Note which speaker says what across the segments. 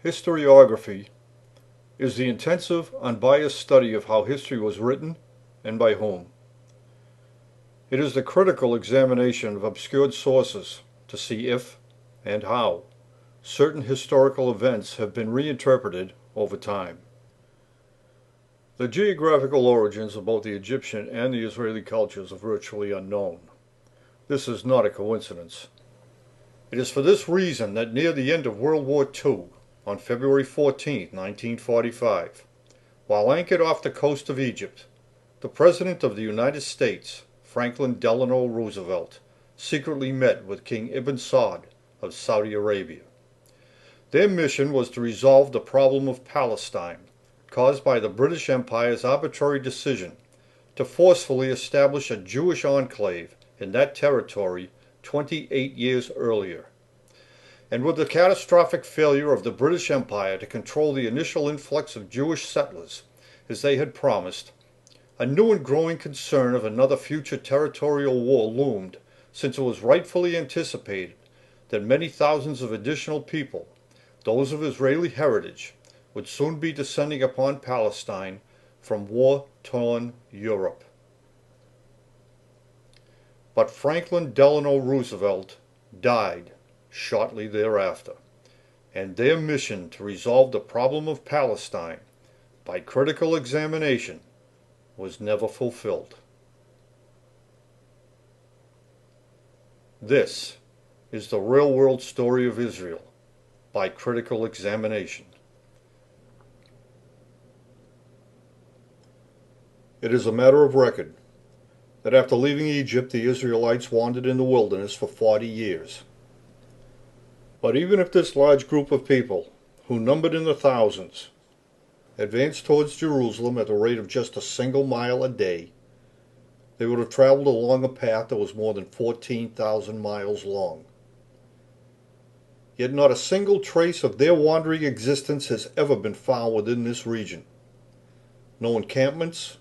Speaker 1: Historiography is the intensive, unbiased study of how history was written and by whom. It is the critical examination of obscured sources to see if and how certain historical events have been reinterpreted over time. The geographical origins of both the Egyptian and the Israeli cultures are virtually unknown. This is not a coincidence. It is for this reason that near the end of World War II, on February 14, 1945, while anchored off the coast of Egypt, the President of the United States, Franklin Delano Roosevelt, secretly met with King Ibn Saud of Saudi Arabia. Their mission was to resolve the problem of Palestine, caused by the British Empire's arbitrary decision to forcefully establish a Jewish enclave in that territory 28 years earlier. And with the catastrophic failure of the British Empire to control the initial influx of Jewish settlers, as they had promised, a new and growing concern of another future territorial war loomed, since it was rightfully anticipated that many thousands of additional people, those of Israeli heritage, would soon be descending upon Palestine from war-torn Europe. But Franklin Delano Roosevelt died shortly thereafter, and their mission to resolve the problem of Palestine by critical examination was never fulfilled. This is the real-world story of Israel by critical examination. It is a matter of record that after leaving Egypt, the Israelites wandered in the wilderness for 40 years. But even if this large group of people, who numbered in the thousands, advanced towards Jerusalem at the rate of just a single mile a day, they would have traveled along a path that was more than 14,000 miles long. Yet not a single trace of their wandering existence has ever been found within this region. No encampments,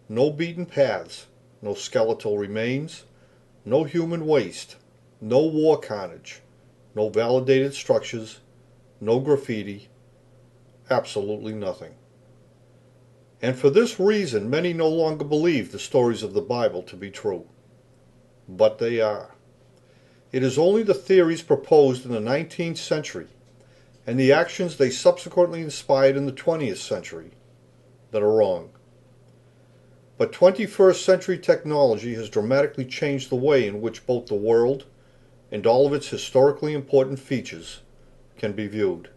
Speaker 1: no beaten paths, no skeletal remains, no human waste, no war carnage, no validated structures, no graffiti, absolutely nothing. And for this reason, many no longer believe the stories of the Bible to be true. But they are. It is only the theories proposed in the 19th century and the actions they subsequently inspired in the 20th century that are wrong. But 21st century technology has dramatically changed the way in which both the world and all of its historically important features can be viewed.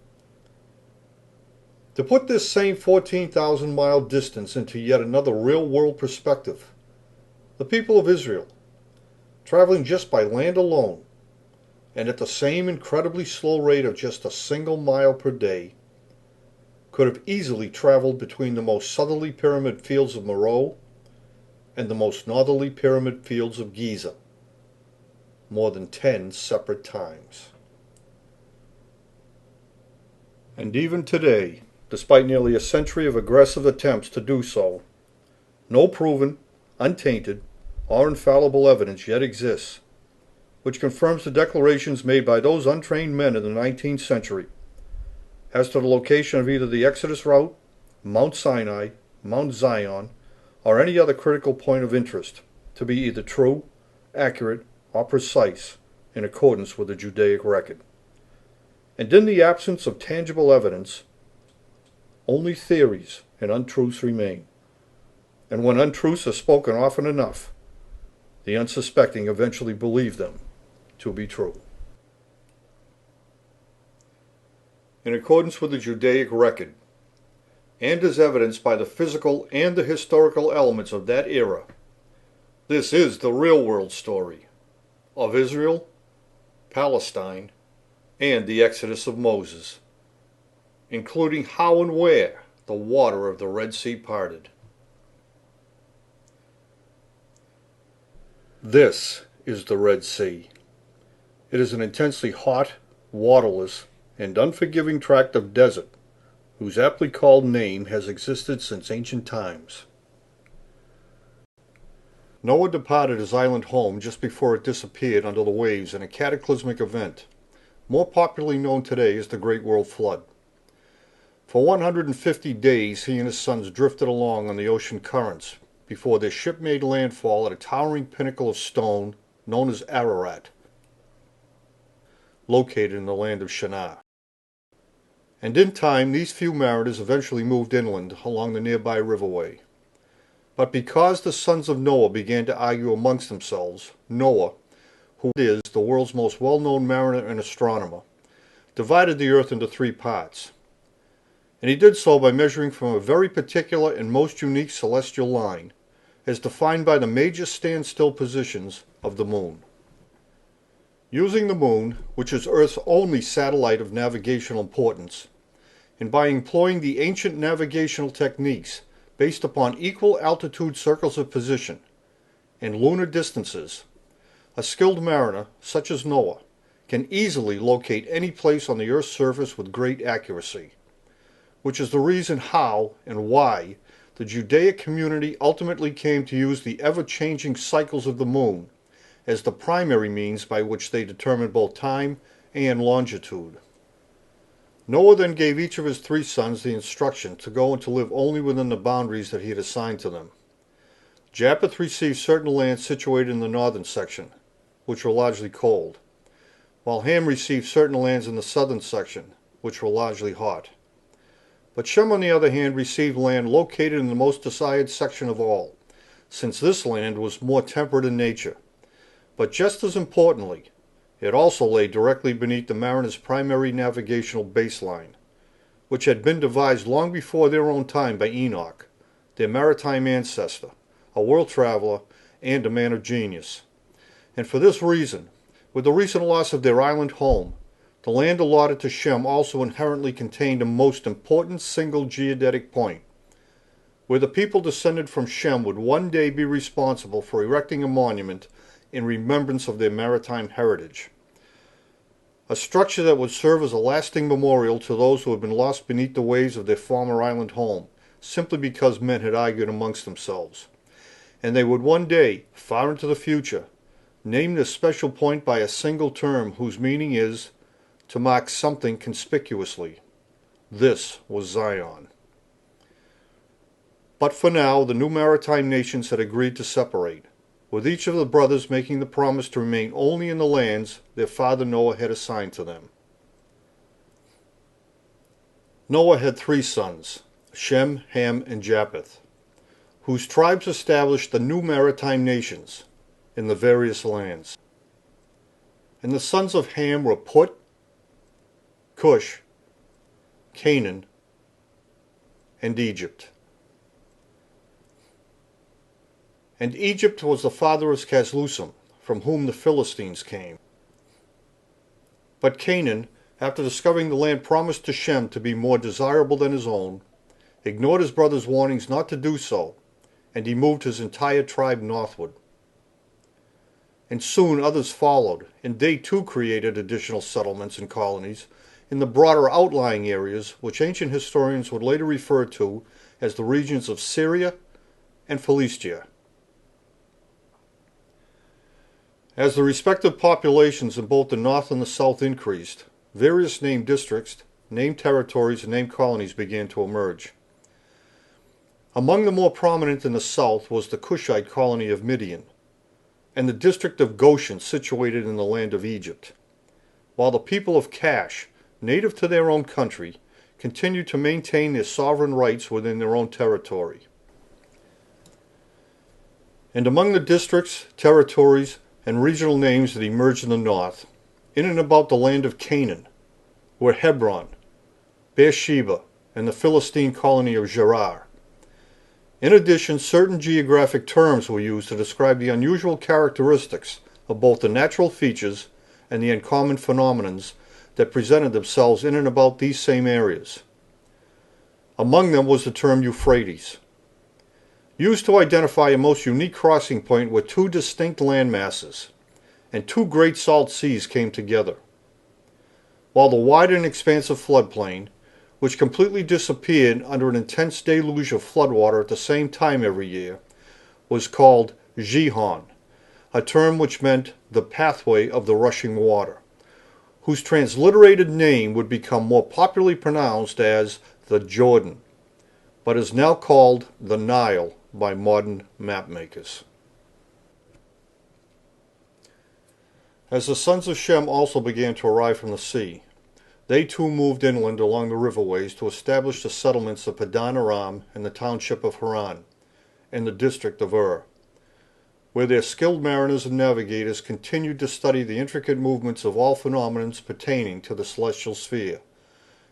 Speaker 1: To put this same 14,000-mile distance into yet another real-world perspective, the people of Israel, traveling just by land alone, and at the same incredibly slow rate of just a single mile per day, could have easily traveled between the most southerly pyramid fields of Meroe and the most northerly pyramid fields of Giza, more than 10 separate times. And even today, despite nearly a century of aggressive attempts to do so, no proven, untainted, or infallible evidence yet exists which confirms the declarations made by those untrained men in the 19th century as to the location of either the Exodus route, Mount Sinai, Mount Zion, or any other critical point of interest to be either true, accurate, or precise in accordance with the Judaic record. And in the absence of tangible evidence, only theories and untruths remain. And when untruths are spoken often enough, the unsuspecting eventually believe them to be true. In accordance with the Judaic record, and as evidenced by the physical and the historical elements of that era, this is the real-world story of Israel, Palestine, and the Exodus of Moses, including how and where the water of the Red Sea parted. This is the Red Sea. It is an intensely hot, waterless, and unforgiving tract of desert whose aptly called name has existed since ancient times. Noah departed his island home just before it disappeared under the waves in a cataclysmic event, more popularly known today as the Great World Flood. For 150 days he and his sons drifted along on the ocean currents before their ship made landfall at a towering pinnacle of stone known as Ararat, located in the land of Shinar. And in time these few mariners eventually moved inland along the nearby riverway. But because the sons of Noah began to argue amongst themselves, Noah, who is the world's most well-known mariner and astronomer, divided the earth into three parts. And he did so by measuring from a very particular and most unique celestial line, as defined by the major standstill positions of the moon. Using the moon, which is Earth's only satellite of navigational importance, and by employing the ancient navigational techniques based upon equal altitude circles of position and lunar distances, a skilled mariner, such as Noah, can easily locate any place on the Earth's surface with great accuracy, which is the reason how and why the Judaic community ultimately came to use the ever-changing cycles of the moon as the primary means by which they determined both time and longitude. Noah then gave each of his three sons the instruction to go and to live only within the boundaries that he had assigned to them. Japheth received certain lands situated in the northern section, which were largely cold, while Ham received certain lands in the southern section, which were largely hot. But Shem, on the other hand, received land located in the most desired section of all, since this land was more temperate in nature. But just as importantly, it also lay directly beneath the mariners' primary navigational baseline, which had been devised long before their own time by Enoch, their maritime ancestor, a world traveler, and a man of genius. And for this reason, with the recent loss of their island home, the land allotted to Shem also inherently contained a most important single geodetic point, where the people descended from Shem would one day be responsible for erecting a monument in remembrance of their maritime heritage. A structure that would serve as a lasting memorial to those who had been lost beneath the waves of their former island home, simply because men had argued amongst themselves. And they would one day, far into the future, name this special point by a single term whose meaning is to mark something conspicuously. This was Zion. But for now, the new maritime nations had agreed to separate, with each of the brothers making the promise to remain only in the lands their father Noah had assigned to them. Noah had three sons, Shem, Ham, and Japheth, whose tribes established the new maritime nations in the various lands. And the sons of Ham were Put, Cush, Canaan, and Egypt. And Egypt was the father of Caslusim, from whom the Philistines came. But Canaan, after discovering the land promised to Shem to be more desirable than his own, ignored his brother's warnings not to do so, and he moved his entire tribe northward. And soon others followed, and they too created additional settlements and colonies in the broader outlying areas which ancient historians would later refer to as the regions of Syria and Philistia. As the respective populations in both the north and the south increased, various named districts, named territories, and named colonies began to emerge. Among the more prominent in the south was the Cushite colony of Midian, and the district of Goshen situated in the land of Egypt, while the people of Cash, native to their own country, continued to maintain their sovereign rights within their own territory. And among the districts, territories, and regional names that emerged in the north, in and about the land of Canaan, were Hebron, Beersheba, and the Philistine colony of Gerar. In addition, certain geographic terms were used to describe the unusual characteristics of both the natural features and the uncommon phenomenons that presented themselves in and about these same areas. Among them was the term Euphrates, used to identify a most unique crossing point where two distinct land masses and two great salt seas came together, while the wide and expansive floodplain, which completely disappeared under an intense deluge of floodwater at the same time every year, was called Gihon, a term which meant the pathway of the rushing water, whose transliterated name would become more popularly pronounced as the Jordan, but is now called the Nile by modern mapmakers. As the sons of Shem also began to arrive from the sea, they too moved inland along the riverways to establish the settlements of Padan Aram and the township of Haran, in the district of Ur, where their skilled mariners and navigators continued to study the intricate movements of all phenomena pertaining to the celestial sphere,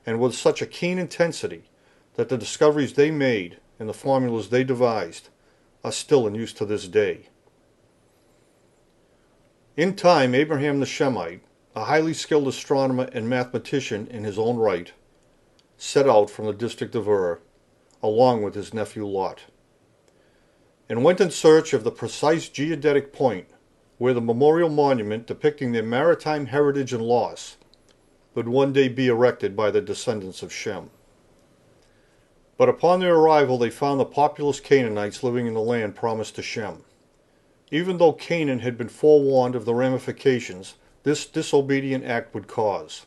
Speaker 1: and with such a keen intensity that the discoveries they made and the formulas they devised are still in use to this day. In time, Abraham the Shemite, a highly skilled astronomer and mathematician in his own right, set out from the district of Ur, along with his nephew Lot, and went in search of the precise geodetic point where the memorial monument depicting their maritime heritage and loss would one day be erected by the descendants of Shem. But upon their arrival they found the populous Canaanites living in the land promised to Shem. Even though Canaan had been forewarned of the ramifications this disobedient act would cause.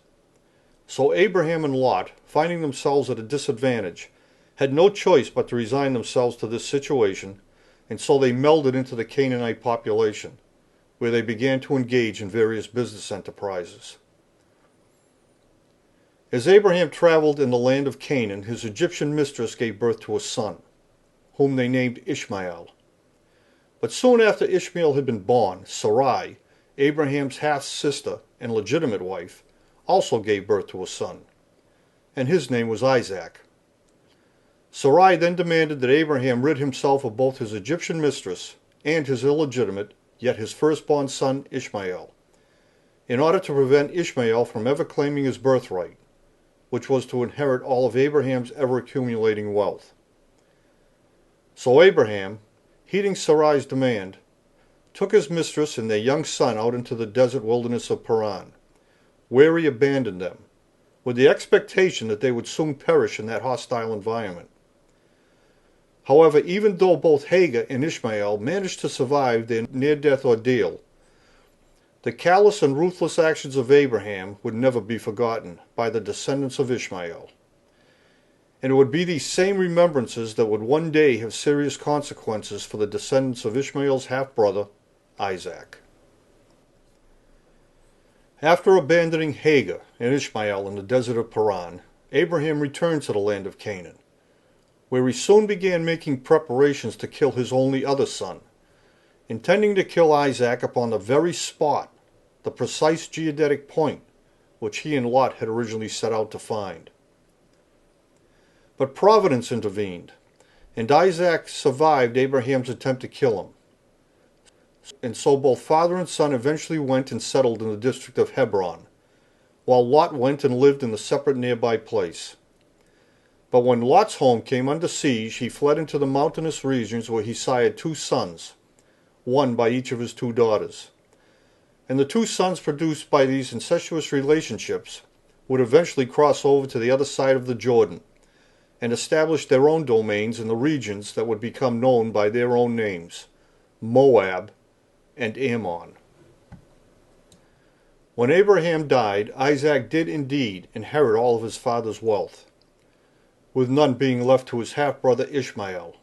Speaker 1: So Abraham and Lot, finding themselves at a disadvantage, had no choice but to resign themselves to this situation, and so they melded into the Canaanite population, where they began to engage in various business enterprises. As Abraham traveled in the land of Canaan, his Egyptian mistress gave birth to a son, whom they named Ishmael. But soon after Ishmael had been born, Sarai, Abraham's half-sister and legitimate wife, also gave birth to a son, and his name was Isaac. Sarai then demanded that Abraham rid himself of both his Egyptian mistress and his illegitimate, yet his firstborn son Ishmael, in order to prevent Ishmael from ever claiming his birthright, which was to inherit all of Abraham's ever-accumulating wealth. So Abraham, heeding Sarai's demand, took his mistress and their young son out into the desert wilderness of Paran, where he abandoned them, with the expectation that they would soon perish in that hostile environment. However, even though both Hagar and Ishmael managed to survive their near-death ordeal, the callous and ruthless actions of Abraham would never be forgotten by the descendants of Ishmael. And it would be these same remembrances that would one day have serious consequences for the descendants of Ishmael's half-brother, Isaac. After abandoning Hagar and Ishmael in the desert of Paran, Abraham returned to the land of Canaan, where he soon began making preparations to kill his only other son, intending to kill Isaac upon the very spot, the precise geodetic point, which he and Lot had originally set out to find. But Providence intervened, and Isaac survived Abraham's attempt to kill him. And so both father and son eventually went and settled in the district of Hebron, while Lot went and lived in the separate nearby place. But when Lot's home came under siege, he fled into the mountainous regions where he sired 2 sons, one by each of his 2 daughters. And the 2 sons produced by these incestuous relationships would eventually cross over to the other side of the Jordan and establish their own domains in the regions that would become known by their own names, Moab and Ammon. When Abraham died, Isaac did indeed inherit all of his father's wealth, with none being left to his half-brother Ishmael.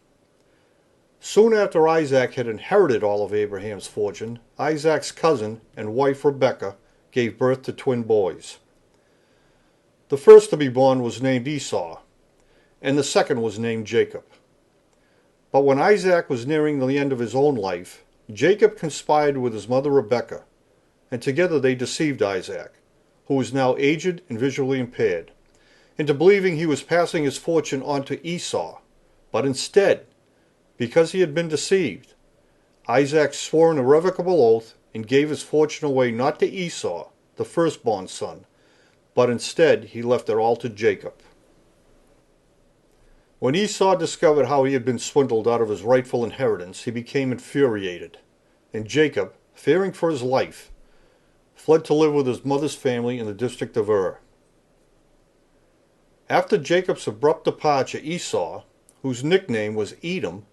Speaker 1: Soon after Isaac had inherited all of Abraham's fortune, Isaac's cousin and wife Rebekah gave birth to twin boys. The first to be born was named Esau, and the second was named Jacob. But when Isaac was nearing the end of his own life, Jacob conspired with his mother Rebekah, and together they deceived Isaac, who was now aged and visually impaired, into believing he was passing his fortune on to Esau. But instead, because he had been deceived, Isaac swore an irrevocable oath and gave his fortune away not to Esau, the firstborn son, but instead he left it all to Jacob. When Esau discovered how he had been swindled out of his rightful inheritance, he became infuriated, and Jacob, fearing for his life, fled to live with his mother's family in the district of Ur. After Jacob's abrupt departure, Esau, whose nickname was Edom,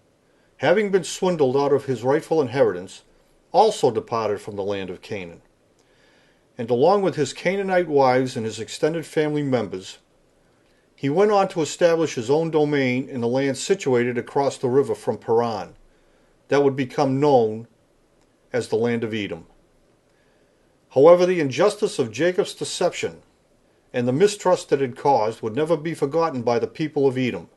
Speaker 1: having been swindled out of his rightful inheritance, also departed from the land of Canaan, and along with his Canaanite wives and his extended family members, He went on to establish his own domain in the land situated across the river from Paran, that would become known as the land of Edom. However, the injustice of Jacob's deception and the mistrust it had caused would never be forgotten by the people of Edom,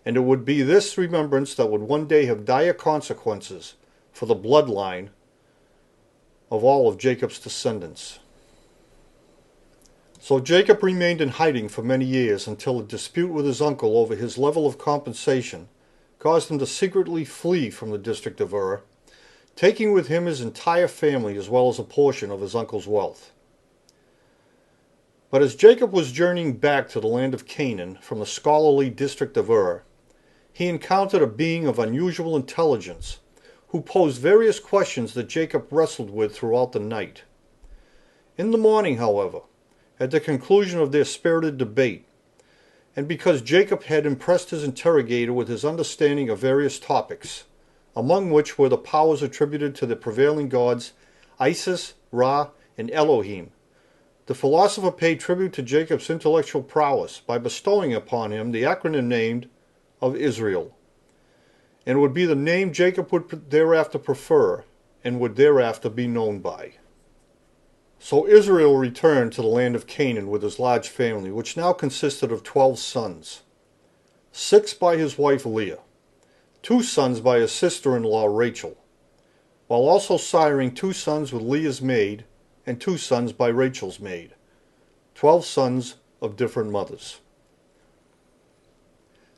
Speaker 1: and it would be this remembrance that would one day have dire consequences for the bloodline of all of Jacob's descendants. So Jacob remained in hiding for many years until a dispute with his uncle over his level of compensation caused him to secretly flee from the district of Ur, taking with him his entire family as well as a portion of his uncle's wealth. But as Jacob was journeying back to the land of Canaan from the scholarly district of Ur, he encountered a being of unusual intelligence who posed various questions that Jacob wrestled with throughout the night. In the morning, however, at the conclusion of their spirited debate, and because Jacob had impressed his interrogator with his understanding of various topics, among which were the powers attributed to the prevailing gods Isis, Ra, and Elohim, the philosopher paid tribute to Jacob's intellectual prowess by bestowing upon him the acronym name of Israel, and would be the name Jacob would thereafter prefer and would thereafter be known by. So Israel returned to the land of Canaan with his large family, which now consisted of 12 sons, 6 by his wife Leah, 2 sons by his sister-in-law Rachel, while also siring 2 sons with Leah's maid and 2 sons by Rachel's maid, 12 sons of different mothers.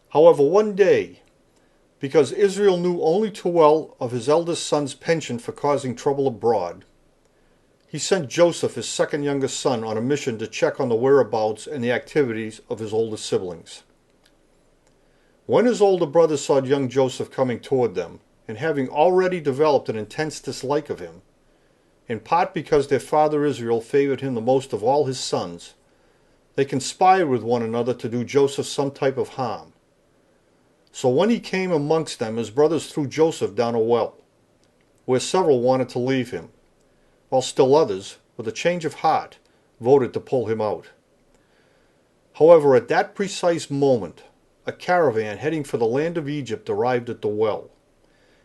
Speaker 1: However, one day, because Israel knew only too well of his eldest son's penchant for causing trouble abroad, he sent Joseph, his second youngest son, on a mission to check on the whereabouts and the activities of his older siblings. When his older brothers saw young Joseph coming toward them, and having already developed an intense dislike of him, in part because their father Israel favored him the most of all his sons, they conspired with one another to do Joseph some type of harm. So when he came amongst them, his brothers threw Joseph down a well, where several wanted to leave him, while still others, with a change of heart, voted to pull him out. However, at that precise moment, a caravan heading for the land of Egypt arrived at the well,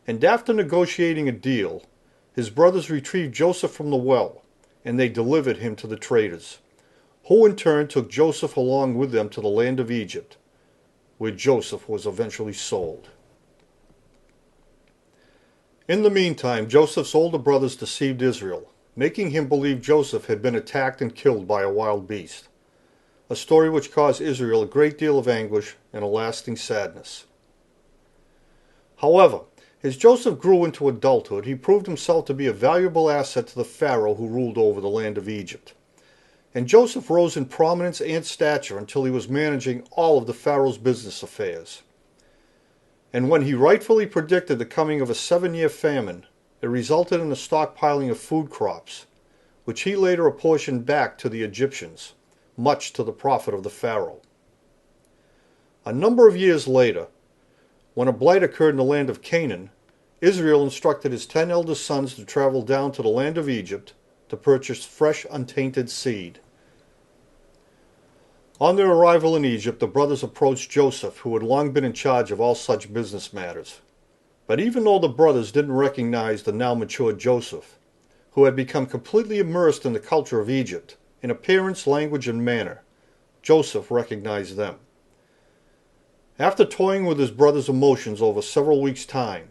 Speaker 1: and after negotiating a deal, his brothers retrieved Joseph from the well, and they delivered him to the traders, who in turn took Joseph along with them to the land of Egypt, where Joseph was eventually sold. In the meantime, Joseph's older brothers deceived Israel, making him believe Joseph had been attacked and killed by a wild beast, a story which caused Israel a great deal of anguish and a lasting sadness. However, as Joseph grew into adulthood, he proved himself to be a valuable asset to the Pharaoh who ruled over the land of Egypt, and Joseph rose in prominence and stature until he was managing all of the Pharaoh's business affairs. And when he rightfully predicted the coming of a 7-year famine, it resulted in the stockpiling of food crops, which he later apportioned back to the Egyptians, much to the profit of the Pharaoh. A number of years later, when a blight occurred in the land of Canaan, Israel instructed his 10 eldest sons to travel down to the land of Egypt to purchase fresh, untainted seed. On their arrival in Egypt, the brothers approached Joseph, who had long been in charge of all such business matters. But even though the brothers didn't recognize the now mature Joseph, who had become completely immersed in the culture of Egypt, in appearance, language, and manner, Joseph recognized them. After toying with his brothers' emotions over several weeks' time,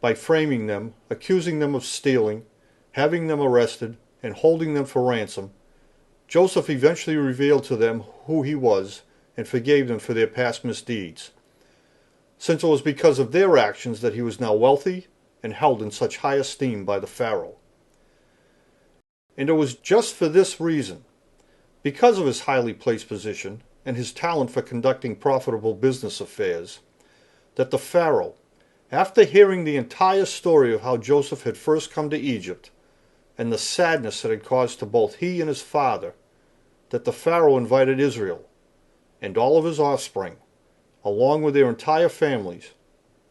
Speaker 1: by framing them, accusing them of stealing, having them arrested, and holding them for ransom, Joseph eventually revealed to them who he was and forgave them for their past misdeeds, since it was because of their actions that he was now wealthy and held in such high esteem by the Pharaoh. And it was just for this reason, because of his highly placed position and his talent for conducting profitable business affairs, that the Pharaoh, after hearing the entire story of how Joseph had first come to Egypt, and the sadness it had caused to both he and his father, that the Pharaoh invited Israel and all of his offspring, along with their entire families,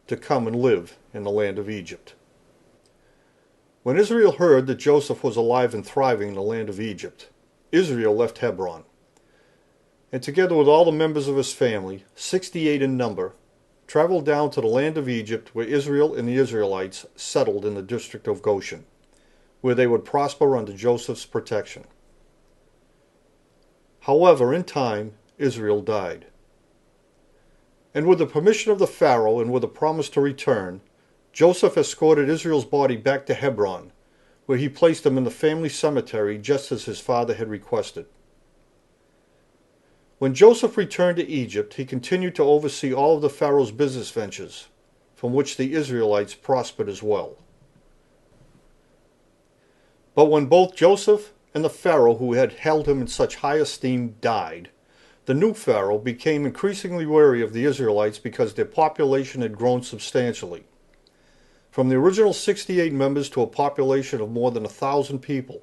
Speaker 1: to come and live in the land of Egypt. When Israel heard that Joseph was alive and thriving in the land of Egypt, Israel left Hebron. and together with all the members of his family, 68 in number, traveled down to the land of Egypt where Israel and the Israelites settled in the district of Goshen, where they would prosper under Joseph's protection. However, in time, Israel died. And with the permission of the Pharaoh and with a promise to return, Joseph escorted Israel's body back to Hebron, where he placed him in the family cemetery just as his father had requested. When Joseph returned to Egypt, he continued to oversee all of the Pharaoh's business ventures, from which the Israelites prospered as well. But when both Joseph and the Pharaoh who had held him in such high esteem died, the new Pharaoh became increasingly wary of the Israelites because their population had grown substantially, from the original 68 members to a population of more than 1,000 people,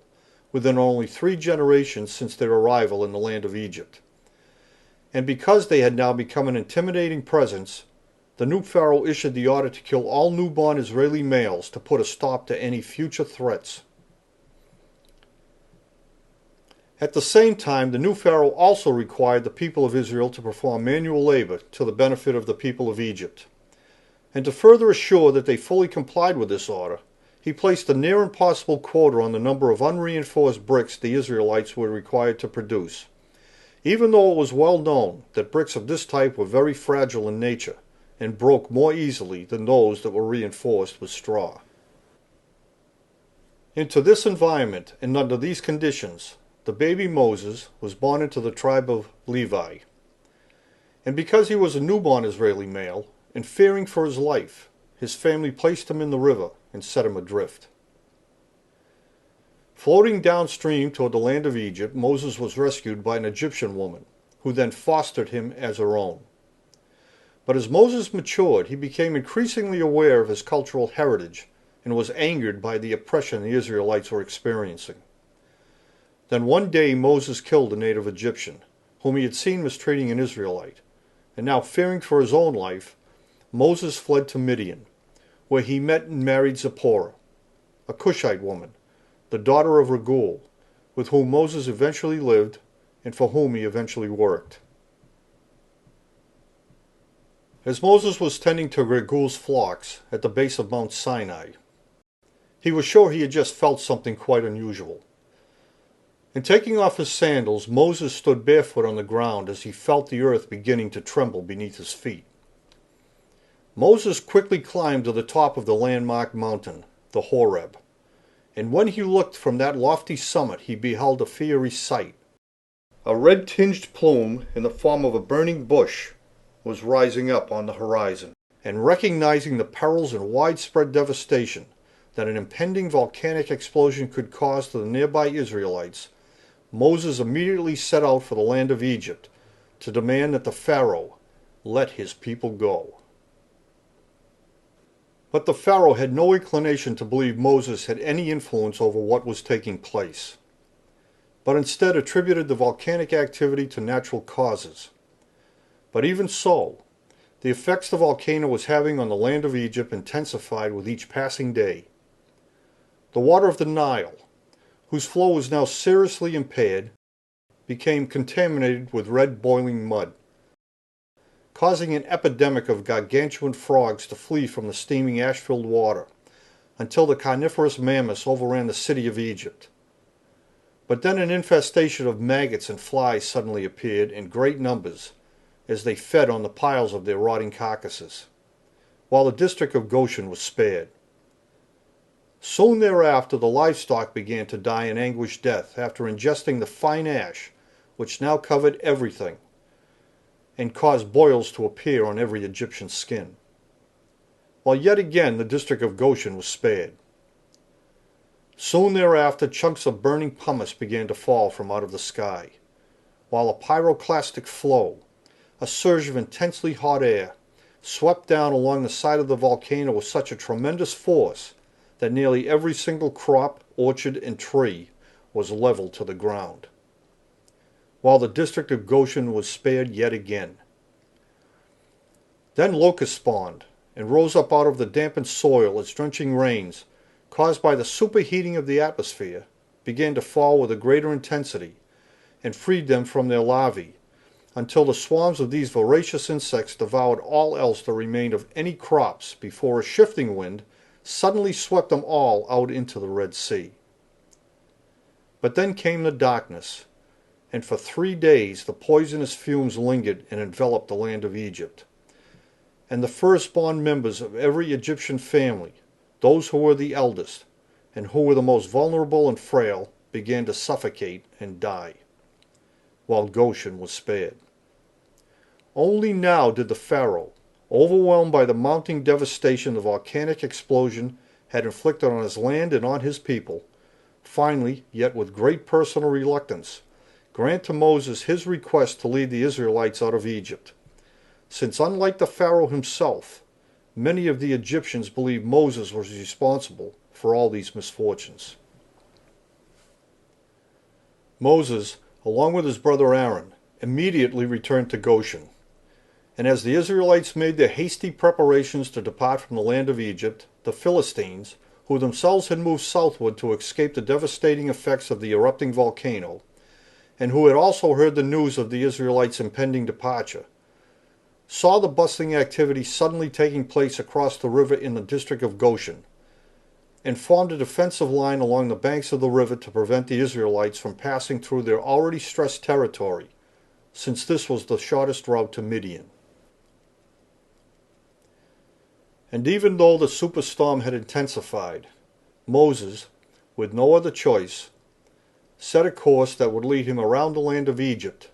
Speaker 1: within only 3 generations since their arrival in the land of Egypt. And because they had now become an intimidating presence, the new Pharaoh issued the order to kill all newborn Israeli males to put a stop to any future threats. At the same time, the new Pharaoh also required the people of Israel to perform manual labor to the benefit of the people of Egypt. And to further assure that they fully complied with this order, he placed a near impossible quota on the number of unreinforced bricks the Israelites were required to produce, even though it was well known that bricks of this type were very fragile in nature and broke more easily than those that were reinforced with straw. Into this environment and under these conditions, the baby Moses was born into the tribe of Levi. And because he was a newborn Israeli male, and fearing for his life, his family placed him in the river and set him adrift. Floating downstream toward the land of Egypt, Moses was rescued by an Egyptian woman, who then fostered him as her own. But as Moses matured, he became increasingly aware of his cultural heritage and was angered by the oppression the Israelites were experiencing. Then one day Moses killed a native Egyptian, whom he had seen mistreating an Israelite, and now fearing for his own life, Moses fled to Midian, where he met and married Zipporah, a Cushite woman, the daughter of Raguel, with whom Moses eventually lived and for whom he eventually worked. As Moses was tending to Raguel's flocks at the base of Mount Sinai, he was sure he had just felt something quite unusual. In taking off his sandals, Moses stood barefoot on the ground as he felt the earth beginning to tremble beneath his feet. Moses quickly climbed to the top of the landmark mountain, the Horeb, and when he looked from that lofty summit he beheld a fiery sight. A red-tinged plume in the form of a burning bush was rising up on the horizon, and recognizing the perils and widespread devastation that an impending volcanic explosion could cause to the nearby Israelites, Moses immediately set out for the land of Egypt to demand that the Pharaoh let his people go. But the Pharaoh had no inclination to believe Moses had any influence over what was taking place, but instead attributed the volcanic activity to natural causes. But even so, the effects the volcano was having on the land of Egypt intensified with each passing day. The water of the Nile, whose flow was now seriously impaired, became contaminated with red boiling mud, causing an epidemic of gargantuan frogs to flee from the steaming ash-filled water, until the carnivorous mammoths overran the city of Egypt. But then an infestation of maggots and flies suddenly appeared in great numbers as they fed on the piles of their rotting carcasses, while the district of Goshen was spared. Soon thereafter the livestock began to die an anguished death after ingesting the fine ash, which now covered everything, and caused boils to appear on every Egyptian skin. While yet again the district of Goshen was spared. Soon thereafter chunks of burning pumice began to fall from out of the sky, while a pyroclastic flow, a surge of intensely hot air, swept down along the side of the volcano with such a tremendous force that nearly every single crop, orchard, and tree was leveled to the ground, while the district of Goshen was spared yet again. Then locusts spawned and rose up out of the dampened soil as drenching rains, caused by the superheating of the atmosphere, began to fall with a greater intensity and freed them from their larvae, until the swarms of these voracious insects devoured all else that remained of any crops before a shifting wind suddenly swept them all out into the Red Sea. But then came the darkness, and for 3 days the poisonous fumes lingered and enveloped the land of Egypt. And the firstborn members of every Egyptian family, those who were the eldest, and who were the most vulnerable and frail, began to suffocate and die, while Goshen was spared. Only now did the Pharaoh, overwhelmed by the mounting devastation the volcanic explosion had inflicted on his land and on his people, finally, yet with great personal reluctance, grant to Moses his request to lead the Israelites out of Egypt, since unlike the Pharaoh himself, many of the Egyptians believed Moses was responsible for all these misfortunes. Moses, along with his brother Aaron, immediately returned to Goshen, and as the Israelites made their hasty preparations to depart from the land of Egypt, the Philistines, who themselves had moved southward to escape the devastating effects of the erupting volcano, and who had also heard the news of the Israelites' impending departure, saw the bustling activity suddenly taking place across the river in the district of Goshen, and formed a defensive line along the banks of the river to prevent the Israelites from passing through their already stressed territory, since this was the shortest route to Midian. And even though the superstorm had intensified, Moses, with no other choice, set a course that would lead him around the land of Egypt,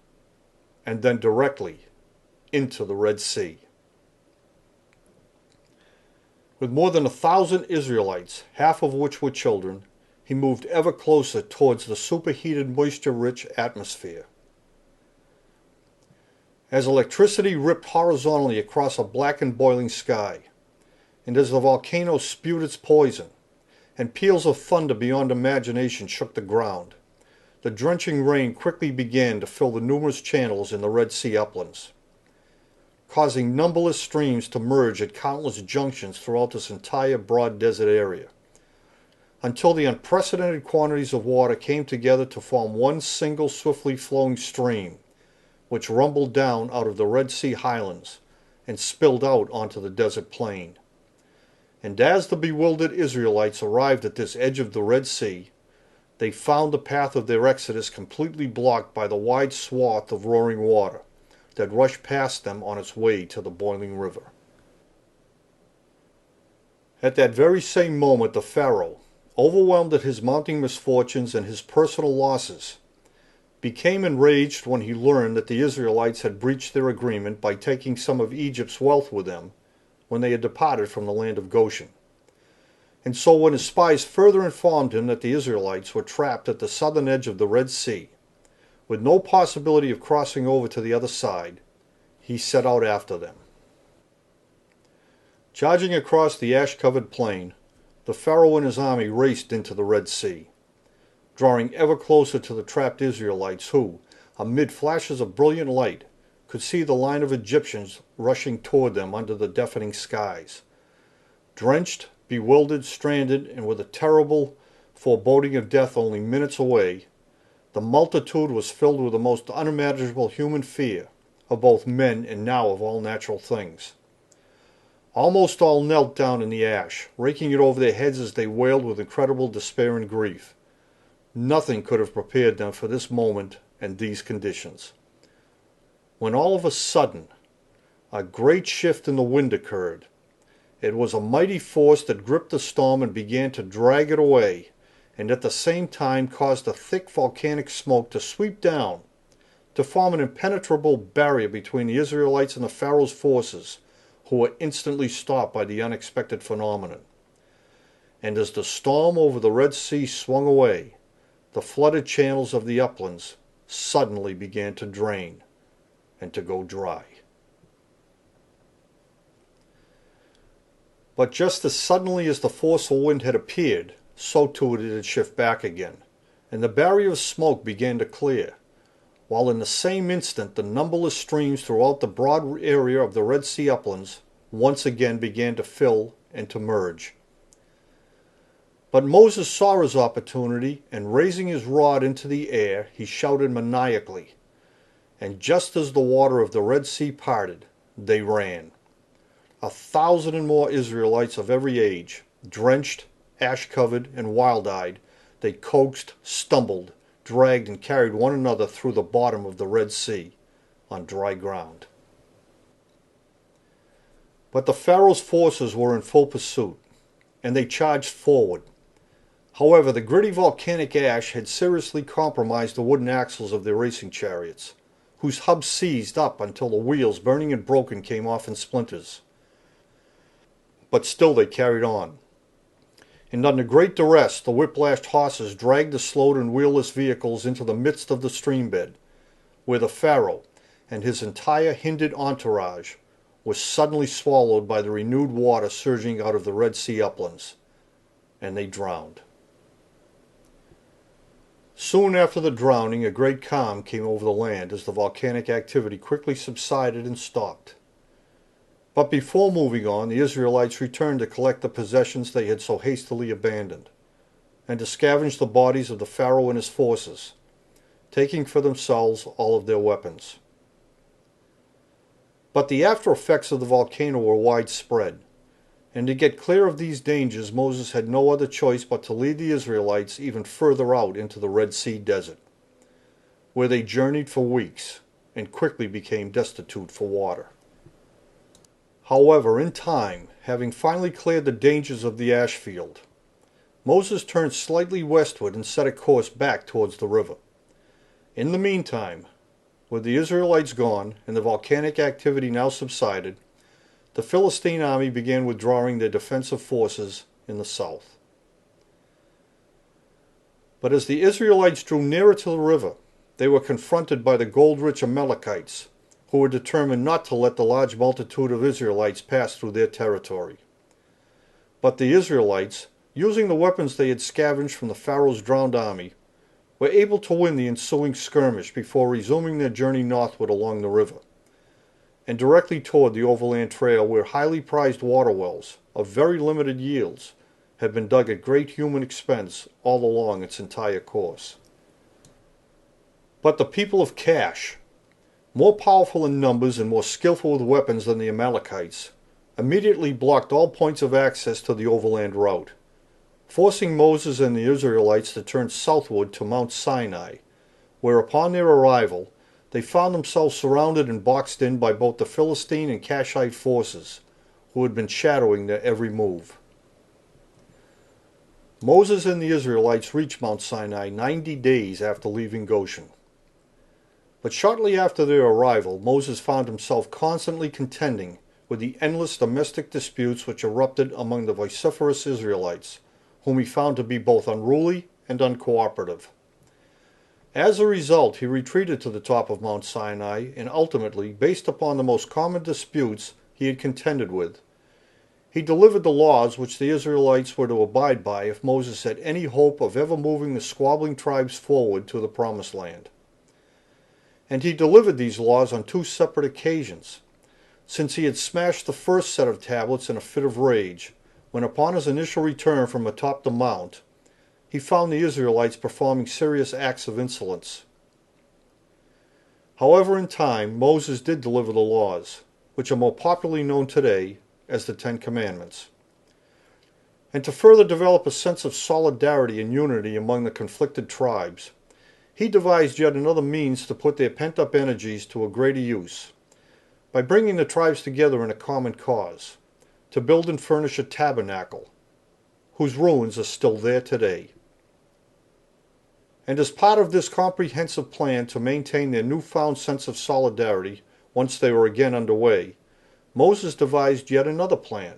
Speaker 1: and then directly into the Red Sea. With more than 1,000 Israelites, half of which were children, he moved ever closer towards the superheated, moisture-rich atmosphere. As electricity ripped horizontally across a black and boiling sky, and as the volcano spewed its poison, and peals of thunder beyond imagination shook the ground, the drenching rain quickly began to fill the numerous channels in the Red Sea uplands, causing numberless streams to merge at countless junctions throughout this entire broad desert area, until the unprecedented quantities of water came together to form one single swiftly flowing stream, which rumbled down out of the Red Sea highlands and spilled out onto the desert plain. And as the bewildered Israelites arrived at this edge of the Red Sea, they found the path of their exodus completely blocked by the wide swath of roaring water that rushed past them on its way to the boiling river. At that very same moment, the Pharaoh, overwhelmed at his mounting misfortunes and his personal losses, became enraged when he learned that the Israelites had breached their agreement by taking some of Egypt's wealth with them when they had departed from the land of Goshen. And so when his spies further informed him that the Israelites were trapped at the southern edge of the Red Sea, with no possibility of crossing over to the other side, he set out after them. Charging across the ash-covered plain, the Pharaoh and his army raced into the Red Sea, drawing ever closer to the trapped Israelites who, amid flashes of brilliant light, could see the line of Egyptians rushing toward them under the deafening skies. Drenched, bewildered, stranded, and with a terrible foreboding of death only minutes away, the multitude was filled with the most unimaginable human fear of both men and now of all natural things. Almost all knelt down in the ash, raking it over their heads as they wailed with incredible despair and grief. Nothing could have prepared them for this moment and these conditions, when all of a sudden a great shift in the wind occurred. It was a mighty force that gripped the storm and began to drag it away, and at the same time caused a thick volcanic smoke to sweep down, to form an impenetrable barrier between the Israelites and the Pharaoh's forces, who were instantly stopped by the unexpected phenomenon. And as the storm over the Red Sea swung away, the flooded channels of the uplands suddenly began to drain and to go dry. But just as suddenly as the forceful wind had appeared, so too did it shift back again, and the barrier of smoke began to clear, while in the same instant the numberless streams throughout the broad area of the Red Sea uplands once again began to fill and to merge. But Moses saw his opportunity, and raising his rod into the air, he shouted maniacally, And just as the water of the Red Sea parted, they ran. 1,000 and more Israelites of every age, drenched, ash-covered, and wild-eyed, they coaxed, stumbled, dragged, and carried one another through the bottom of the Red Sea on dry ground. But the Pharaoh's forces were in full pursuit, and they charged forward. However, the gritty volcanic ash had seriously compromised the wooden axles of their racing chariots, whose hubs seized up until the wheels, burning and broken, came off in splinters. But still they carried on. And under great duress, the whiplashed horses dragged the slowed and wheelless vehicles into the midst of the streambed, where the Pharaoh and his entire hindered entourage was suddenly swallowed by the renewed water surging out of the Red Sea uplands, and they drowned. Soon after the drowning, a great calm came over the land as the volcanic activity quickly subsided and stopped. But before moving on, the Israelites returned to collect the possessions they had so hastily abandoned, and to scavenge the bodies of the Pharaoh and his forces, taking for themselves all of their weapons. But the after effects of the volcano were widespread, and to get clear of these dangers Moses had no other choice but to lead the Israelites even further out into the Red Sea desert, where they journeyed for weeks and quickly became destitute for water. However, in time, having finally cleared the dangers of the ash field, Moses turned slightly westward and set a course back towards the river. In the meantime, with the Israelites gone and the volcanic activity now subsided, the Philistine army began withdrawing their defensive forces in the south. But as the Israelites drew nearer to the river, they were confronted by the gold-rich Amalekites, who were determined not to let the large multitude of Israelites pass through their territory. But the Israelites, using the weapons they had scavenged from the Pharaoh's drowned army, were able to win the ensuing skirmish before resuming their journey northward along the river, and directly toward the overland trail where highly prized water wells, of very limited yields, had been dug at great human expense all along its entire course. But the people of Cash, more powerful in numbers and more skillful with weapons than the Amalekites, immediately blocked all points of access to the overland route, forcing Moses and the Israelites to turn southward to Mount Sinai, where upon their arrival they found themselves surrounded and boxed in by both the Philistine and Cashite forces, who had been shadowing their every move. Moses and the Israelites reached Mount Sinai 90 days after leaving Goshen. But shortly after their arrival, Moses found himself constantly contending with the endless domestic disputes which erupted among the vociferous Israelites, whom he found to be both unruly and uncooperative. As a result, he retreated to the top of Mount Sinai and ultimately, based upon the most common disputes he had contended with, he delivered the laws which the Israelites were to abide by if Moses had any hope of ever moving the squabbling tribes forward to the Promised Land. And he delivered these laws on 2 separate occasions, since he had smashed the first set of tablets in a fit of rage, when upon his initial return from atop the mount, he found the Israelites performing serious acts of insolence. However, in time, Moses did deliver the laws, which are more popularly known today as the 10 Commandments. And to further develop a sense of solidarity and unity among the conflicted tribes, he devised yet another means to put their pent-up energies to a greater use, by bringing the tribes together in a common cause, to build and furnish a tabernacle, whose ruins are still there today. And as part of this comprehensive plan to maintain their newfound sense of solidarity once they were again underway, Moses devised yet another plan,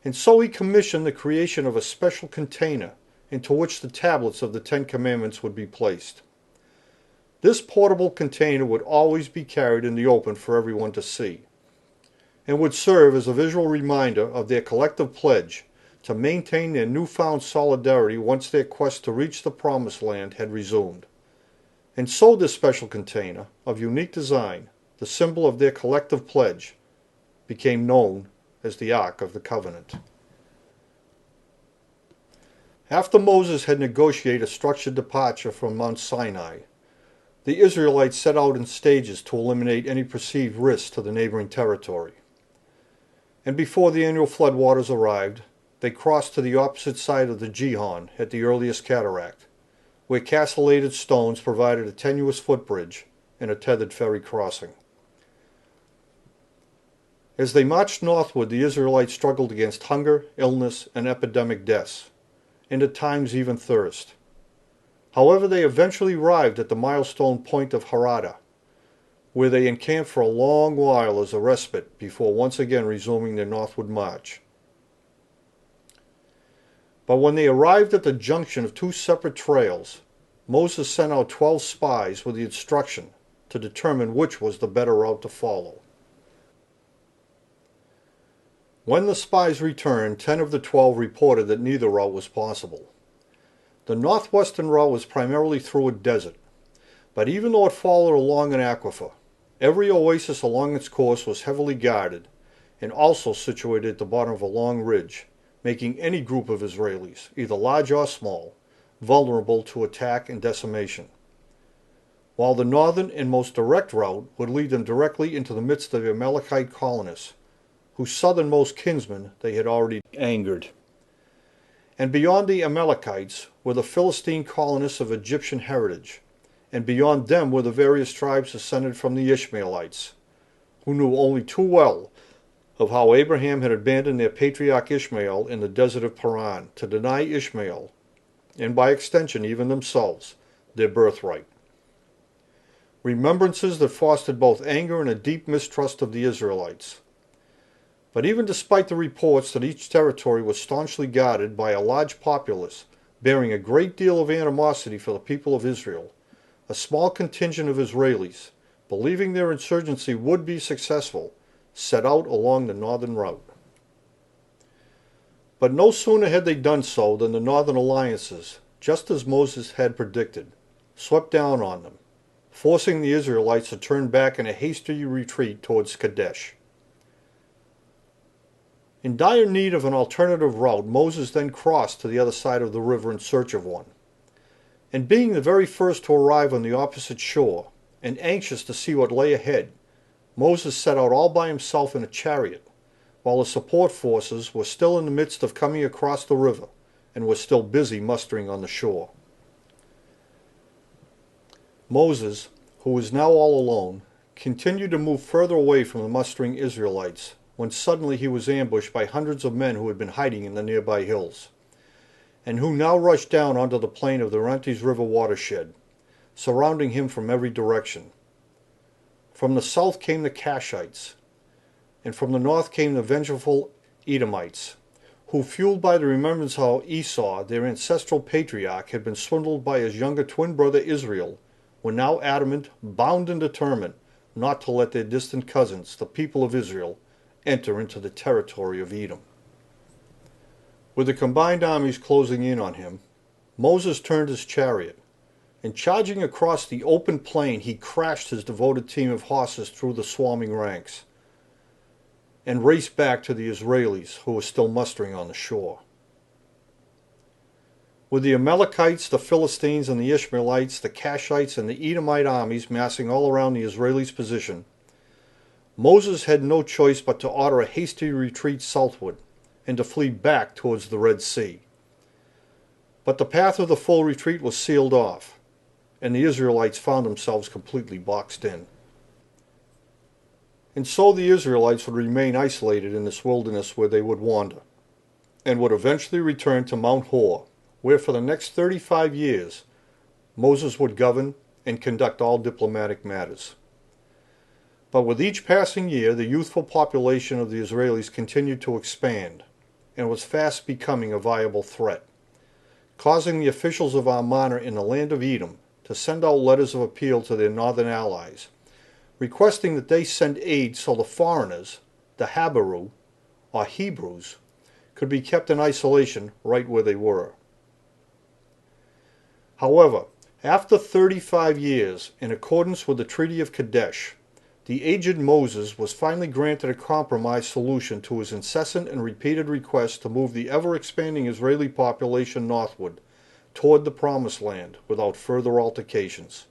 Speaker 1: and so he commissioned the creation of a special container into which the tablets of the 10 Commandments would be placed. This portable container would always be carried in the open for everyone to see, and would serve as a visual reminder of their collective pledge to maintain their newfound solidarity once their quest to reach the Promised Land had resumed. And so this special container, of unique design, the symbol of their collective pledge, became known as the Ark of the Covenant. After Moses had negotiated a structured departure from Mount Sinai, The Israelites set out in stages to eliminate any perceived risks to the neighboring territory. And before the annual floodwaters arrived, they crossed to the opposite side of the Gihon at the earliest cataract, where castellated stones provided a tenuous footbridge and a tethered ferry crossing. As they marched northward, the Israelites struggled against hunger, illness, and epidemic deaths, and at times even thirst. However, they eventually arrived at the milestone point of Harada, where they encamped for a long while as a respite before once again resuming their northward march. But when they arrived at the junction of two separate trails, Moses sent out 12 spies with the instruction to determine which was the better route to follow. When the spies returned, 10 of the 12 reported that neither route was possible. The northwestern route was primarily through a desert, but even though it followed along an aquifer, every oasis along its course was heavily guarded and also situated at the bottom of a long ridge, making any group of Israelis, either large or small, vulnerable to attack and decimation. While the northern and most direct route would lead them directly into the midst of the Amalekite colonists, whose southernmost kinsmen they had already angered. And beyond the Amalekites were the Philistine colonists of Egyptian heritage, and beyond them were the various tribes descended from the Ishmaelites, who knew only too well of how Abraham had abandoned their patriarch Ishmael in the desert of Paran to deny Ishmael, and by extension even themselves, their birthright. Remembrances that fostered both anger and a deep mistrust of the Israelites. But even despite the reports that each territory was staunchly guarded by a large populace bearing a great deal of animosity for the people of Israel, a small contingent of Israelis, believing their insurgency would be successful, set out along the northern route. But no sooner had they done so than the northern alliances, just as Moses had predicted, swept down on them, forcing the Israelites to turn back in a hasty retreat towards Kadesh. In dire need of an alternative route, Moses then crossed to the other side of the river in search of one. And being the very first to arrive on the opposite shore, and anxious to see what lay ahead, Moses set out all by himself in a chariot, while his support forces were still in the midst of coming across the river, and were still busy mustering on the shore. Moses, who was now all alone, continued to move further away from the mustering Israelites, when suddenly he was ambushed by hundreds of men who had been hiding in the nearby hills, and who now rushed down onto the plain of the Orontes River watershed, surrounding him from every direction. From the south came the Kashites, and from the north came the vengeful Edomites, who, fueled by the remembrance how Esau, their ancestral patriarch, had been swindled by his younger twin brother Israel, were now adamant, bound and determined not to let their distant cousins, the people of Israel, enter into the territory of Edom. With the combined armies closing in on him, Moses turned his chariot, and charging across the open plain, he crashed his devoted team of horses through the swarming ranks, and raced back to the Israelis who were still mustering on the shore. With the Amalekites, the Philistines, and the Ishmaelites, the Kashites, and the Edomite armies massing all around the Israelis' position, Moses had no choice but to order a hasty retreat southward and to flee back towards the Red Sea. But the path of the full retreat was sealed off, and the Israelites found themselves completely boxed in. And so the Israelites would remain isolated in this wilderness where they would wander, and would eventually return to Mount Hor, where for the next 35 years Moses would govern and conduct all diplomatic matters. But with each passing year, the youthful population of the Israelis continued to expand, and was fast becoming a viable threat, causing the officials of Ammon in the land of Edom to send out letters of appeal to their northern allies, requesting that they send aid so the foreigners, the Habaru, or Hebrews, could be kept in isolation right where they were. However, after 35 years, in accordance with the Treaty of Kadesh, the aged Moses was finally granted a compromise solution to his incessant and repeated request to move the ever-expanding Israeli population northward toward the Promised Land without further altercations.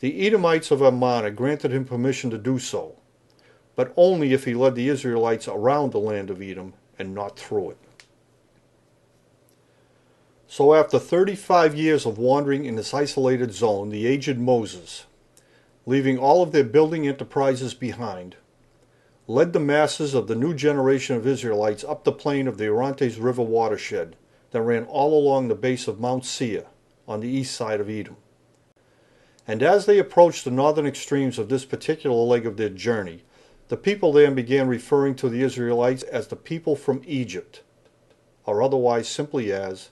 Speaker 1: The Edomites of Ammon granted him permission to do so, but only if he led the Israelites around the land of Edom and not through it. So after 35 years of wandering in this isolated zone, the aged Moses, leaving all of their building enterprises behind, led the masses of the new generation of Israelites up the plain of the Orontes River watershed that ran all along the base of Mount Seir on the east side of Edom. And as they approached the northern extremes of this particular leg of their journey, the people there began referring to the Israelites as the people from Egypt, or otherwise simply as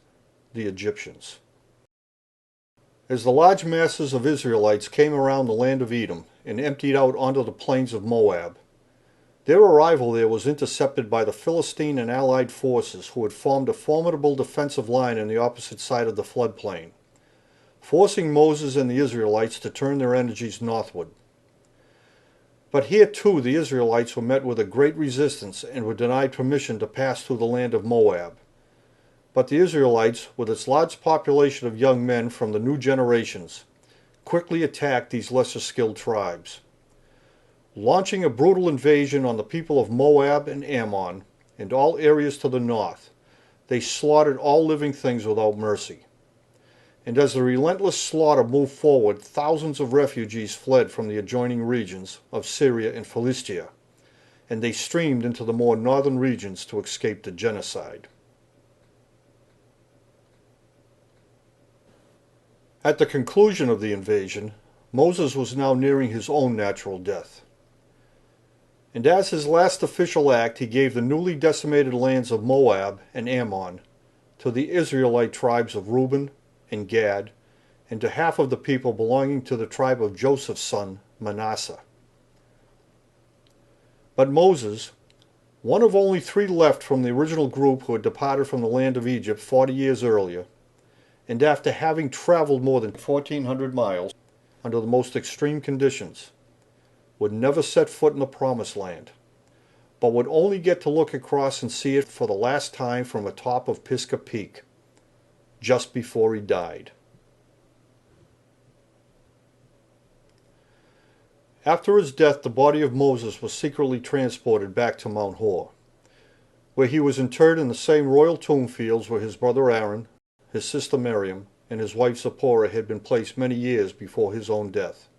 Speaker 1: the Egyptians. As the large masses of Israelites came around the land of Edom and emptied out onto the plains of Moab, their arrival there was intercepted by the Philistine and allied forces who had formed a formidable defensive line on the opposite side of the floodplain, forcing Moses and the Israelites to turn their energies northward. But here too the Israelites were met with a great resistance and were denied permission to pass through the land of Moab. But the Israelites, with its large population of young men from the new generations, quickly attacked these lesser skilled tribes. Launching a brutal invasion on the people of Moab and Ammon and all areas to the north, they slaughtered all living things without mercy. And as the relentless slaughter moved forward, thousands of refugees fled from the adjoining regions of Syria and Philistia, and they streamed into the more northern regions to escape the genocide. At the conclusion of the invasion, Moses was now nearing his own natural death. And as his last official act, he gave the newly decimated lands of Moab and Ammon to the Israelite tribes of Reuben and Gad, and to half of the people belonging to the tribe of Joseph's son, Manasseh. But Moses, one of only 3 left from the original group who had departed from the land of Egypt 40 years earlier, and after having traveled more than 1,400 miles under the most extreme conditions, would never set foot in the Promised Land, but would only get to look across and see it for the last time from atop of Pisgah Peak, just before he died. After his death, the body of Moses was secretly transported back to Mount Hor, where he was interred in the same royal tomb fields where his brother Aaron, his sister Miriam, and his wife Zipporah had been placed many years before his own death.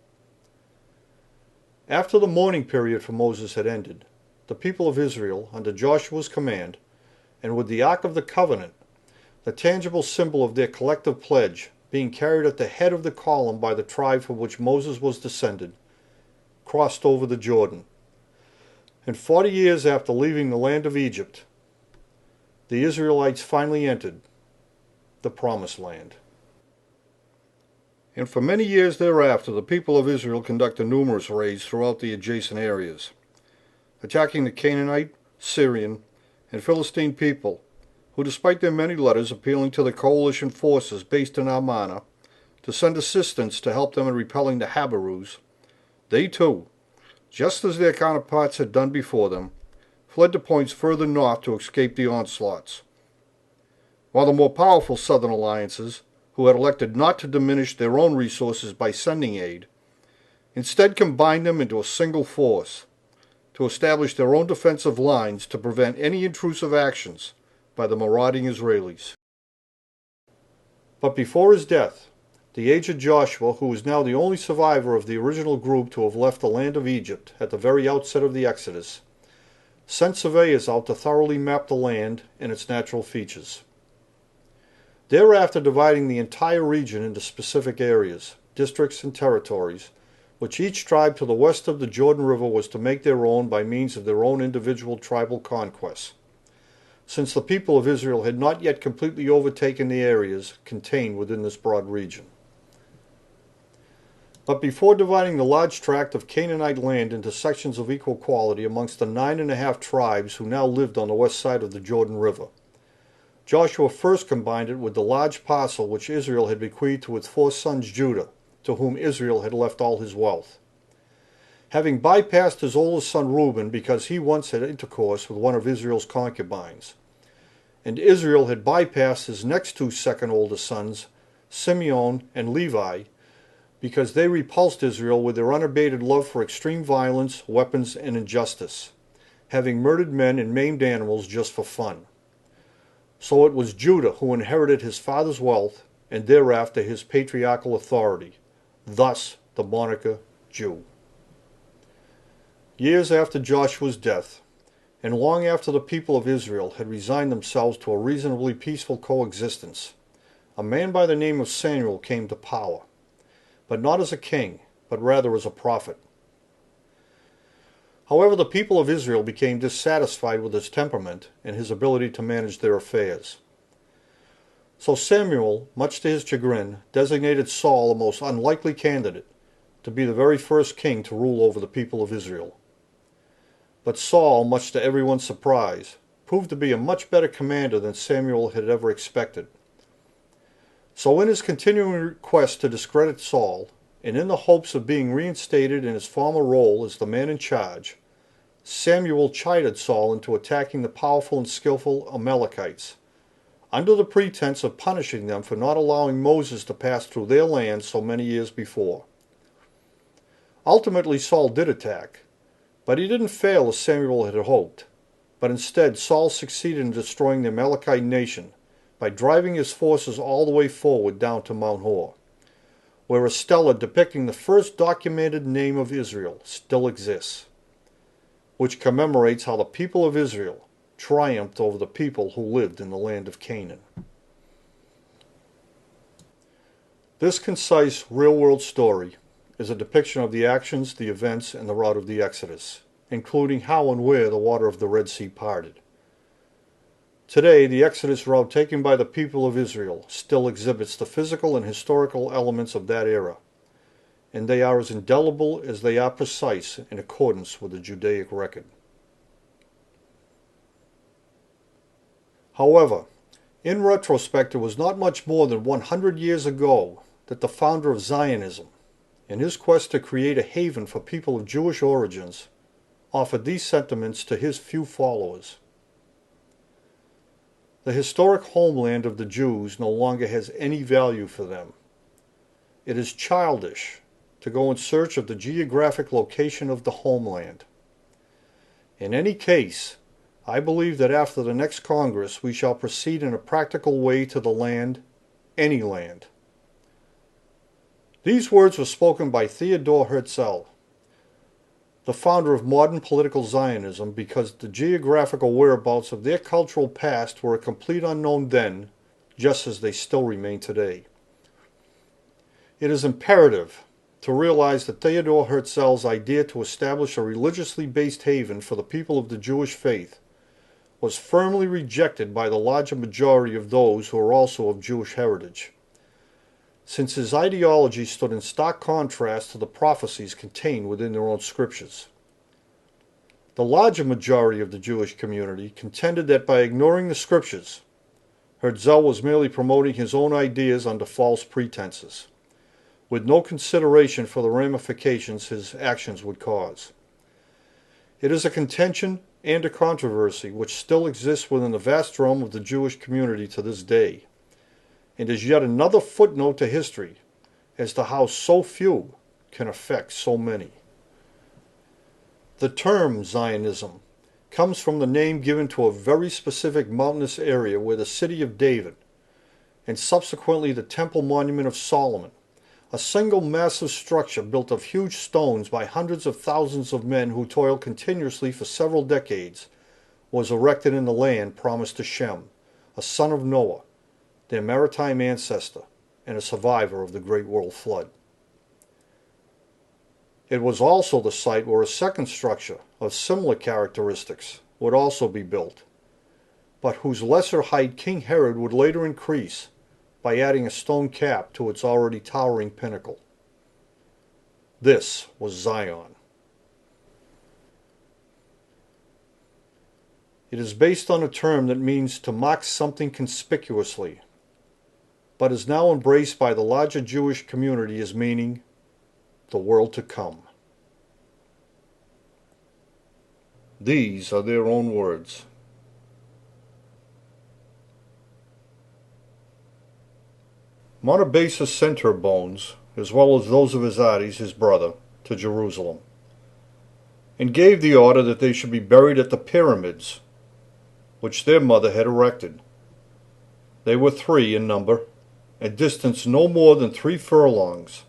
Speaker 1: After the mourning period for Moses had ended, the people of Israel, under Joshua's command, and with the Ark of the Covenant, the tangible symbol of their collective pledge, being carried at the head of the column by the tribe from which Moses was descended, crossed over the Jordan. And 40 years after leaving the land of Egypt, the Israelites finally entered the Promised Land. And for many years thereafter, the people of Israel conducted numerous raids throughout the adjacent areas, attacking the Canaanite, Syrian, and Philistine people, who, despite their many letters appealing to the coalition forces based in Ammana to send assistance to help them in repelling the Habarus, they too, just as their counterparts had done before them, fled to points further north to escape the onslaughts. While the more powerful southern alliances, who had elected not to diminish their own resources by sending aid, instead combined them into a single force to establish their own defensive lines to prevent any intrusive actions by the marauding Israelis. But before his death, the aged Joshua, who was now the only survivor of the original group to have left the land of Egypt at the very outset of the Exodus, sent surveyors out to thoroughly map the land and its natural features. Thereafter dividing the entire region into specific areas, districts, and territories, which each tribe to the west of the Jordan River was to make their own by means of their own individual tribal conquests, since the people of Israel had not yet completely overtaken the areas contained within this broad region. But before dividing the large tract of Canaanite land into sections of equal quality amongst the 9.5 tribes who now lived on the west side of the Jordan River, Joshua first combined it with the large parcel which Israel had bequeathed to its 4 sons Judah, to whom Israel had left all his wealth. Having bypassed his oldest son Reuben because he once had intercourse with one of Israel's concubines, and Israel had bypassed his next 2 second oldest sons, Simeon and Levi, because they repulsed Israel with their unabated love for extreme violence, weapons, and injustice, having murdered men and maimed animals just for fun. So it was Judah who inherited his father's wealth and thereafter his patriarchal authority, thus the moniker Jew. Years after Joshua's death, and long after the people of Israel had resigned themselves to a reasonably peaceful coexistence, a man by the name of Samuel came to power, but not as a king, but rather as a prophet. However, the people of Israel became dissatisfied with his temperament and his ability to manage their affairs. So Samuel, much to his chagrin, designated Saul a most unlikely candidate to be the very first king to rule over the people of Israel. But Saul, much to everyone's surprise, proved to be a much better commander than Samuel had ever expected. So in his continuing quest to discredit Saul, and in the hopes of being reinstated in his former role as the man in charge, Samuel chided Saul into attacking the powerful and skillful Amalekites, under the pretense of punishing them for not allowing Moses to pass through their land so many years before. Ultimately, Saul did attack, but he didn't fail as Samuel had hoped, but instead Saul succeeded in destroying the Amalekite nation by driving his forces all the way forward down to Mount Hor, where a stela depicting the first documented name of Israel still exists, which commemorates how the people of Israel triumphed over the people who lived in the land of Canaan. This concise, real-world story is a depiction of the actions, the events, and the route of the Exodus, including how and where the water of the Red Sea parted. Today, the Exodus route taken by the people of Israel still exhibits the physical and historical elements of that era, and they are as indelible as they are precise in accordance with the Judaic record. However, in retrospect, it was not much more than 100 years ago that the founder of Zionism, in his quest to create a haven for people of Jewish origins, offered these sentiments to his few followers. The historic homeland of the Jews no longer has any value for them. It is childish to go in search of the geographic location of the homeland. In any case, I believe that after the next Congress we shall proceed in a practical way to the land, any land. These words were spoken by Theodor Herzl, the founder of modern political Zionism, because the geographical whereabouts of their cultural past were a complete unknown then, just as they still remain today. It is imperative to realize that Theodor Herzl's idea to establish a religiously based haven for the people of the Jewish faith was firmly rejected by the larger majority of those who are also of Jewish heritage, since his ideology stood in stark contrast to the prophecies contained within their own scriptures. The larger majority of the Jewish community contended that by ignoring the scriptures, Herzl was merely promoting his own ideas under false pretenses, with no consideration for the ramifications his actions would cause. It is a contention and a controversy which still exists within the vast realm of the Jewish community to this day, and is yet another footnote to history as to how so few can affect so many. The term Zionism comes from the name given to a very specific mountainous area where the city of David, and subsequently the Temple Monument of Solomon, a single massive structure built of huge stones by hundreds of thousands of men who toiled continuously for several decades, was erected in the land promised to Shem, a son of Noah, their maritime ancestor, and a survivor of the Great World Flood. It was also the site where a second structure of similar characteristics would also be built, but whose lesser height King Herod would later increase by adding a stone cap to its already towering pinnacle. This was Zion. It is based on a term that means to mock something conspicuously, but is now embraced by the larger Jewish community as meaning the world to come. These are their own words. Monobasis center bones as well as those of Azades, his brother, to Jerusalem, and gave the order that they should be buried at the pyramids, which their mother had erected. They were 3 in number, and distanced no more than 3 furlongs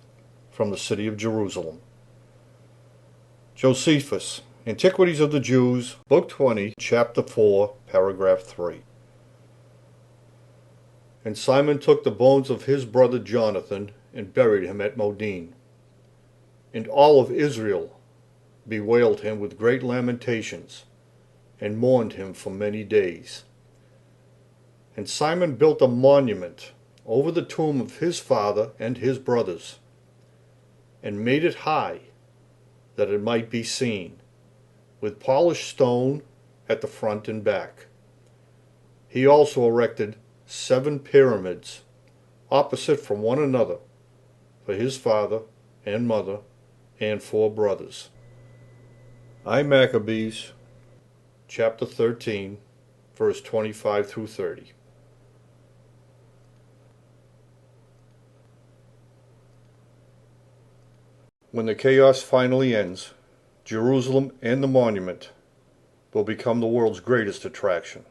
Speaker 1: from the city of Jerusalem. Josephus, Antiquities of the Jews, Book 20, Chapter 4, Paragraph 3. And Simon took the bones of his brother Jonathan, and buried him at Modin. And all of Israel bewailed him with great lamentations, and mourned him for many days. And Simon built a monument over the tomb of his father and his brothers, and made it high, that it might be seen, with polished stone at the front and back. He also erected 7 pyramids, opposite from one another, for his father and mother and 4 brothers. I Maccabees, chapter 13, verse 25 through 30. When the chaos finally ends, Jerusalem and the monument will become the world's greatest attraction.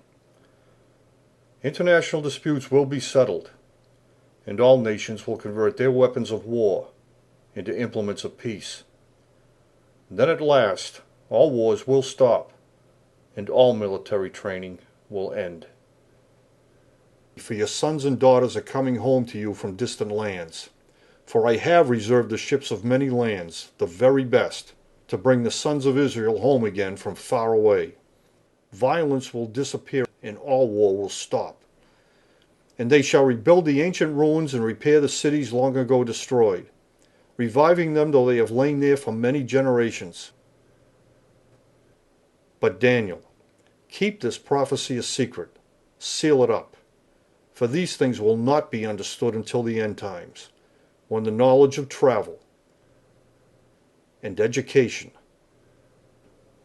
Speaker 1: International disputes will be settled, and all nations will convert their weapons of war into implements of peace. Then at last, all wars will stop, and all military training will end. For your sons and daughters are coming home to you from distant lands. For I have reserved the ships of many lands, the very best, to bring the sons of Israel home again from far away. Violence will disappear, and all war will stop. And they shall rebuild the ancient ruins and repair the cities long ago destroyed, reviving them though they have lain there for many generations. But Daniel, keep this prophecy a secret, seal it up, for these things will not be understood until the end times, when the knowledge of travel and education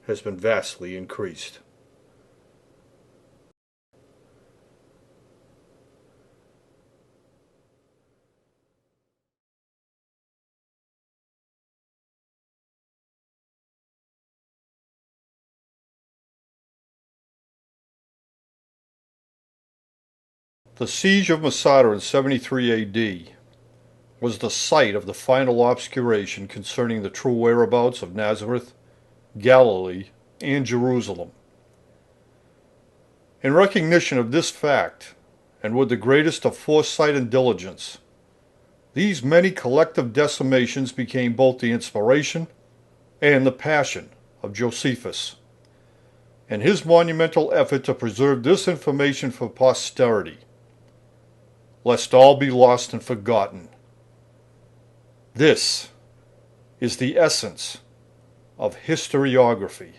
Speaker 1: has been vastly increased. The siege of Masada in 73 AD was the site of the final obscuration concerning the true whereabouts of Nazareth, Galilee, and Jerusalem. In recognition of this fact, and with the greatest of foresight and diligence, these many collective decimations became both the inspiration and the passion of Josephus, and his monumental effort to preserve this information for posterity, lest all be lost and forgotten. This is the essence of historiography.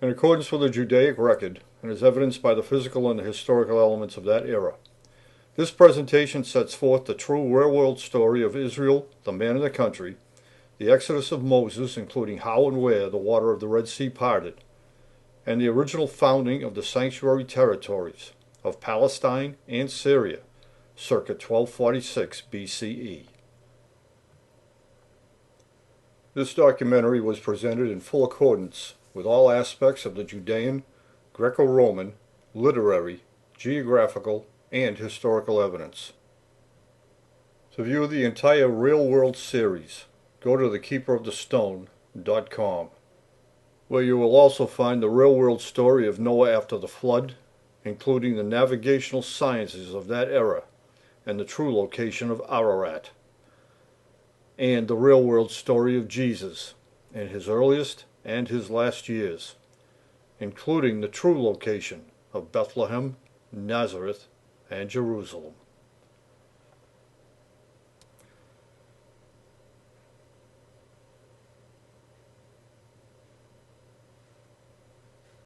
Speaker 1: In accordance with the Judaic record, and as evidenced by the physical and the historical elements of that era, this presentation sets forth the true real-world story of Israel, the man and the country, the exodus of Moses, including how and where the water of the Red Sea parted, and the original founding of the sanctuary territories of Palestine and Syria, circa 1246 BCE. This documentary was presented in full accordance with all aspects of the Judean, Greco-Roman, literary, geographical, and historical evidence. To view the entire real-world series, go to thekeeperofthestone.com, where you will also find the real-world story of Noah after the flood, including the navigational sciences of that era and the true location of Ararat, and the real-world story of Jesus in his earliest and his last years, including the true location of Bethlehem, Nazareth, and Jerusalem.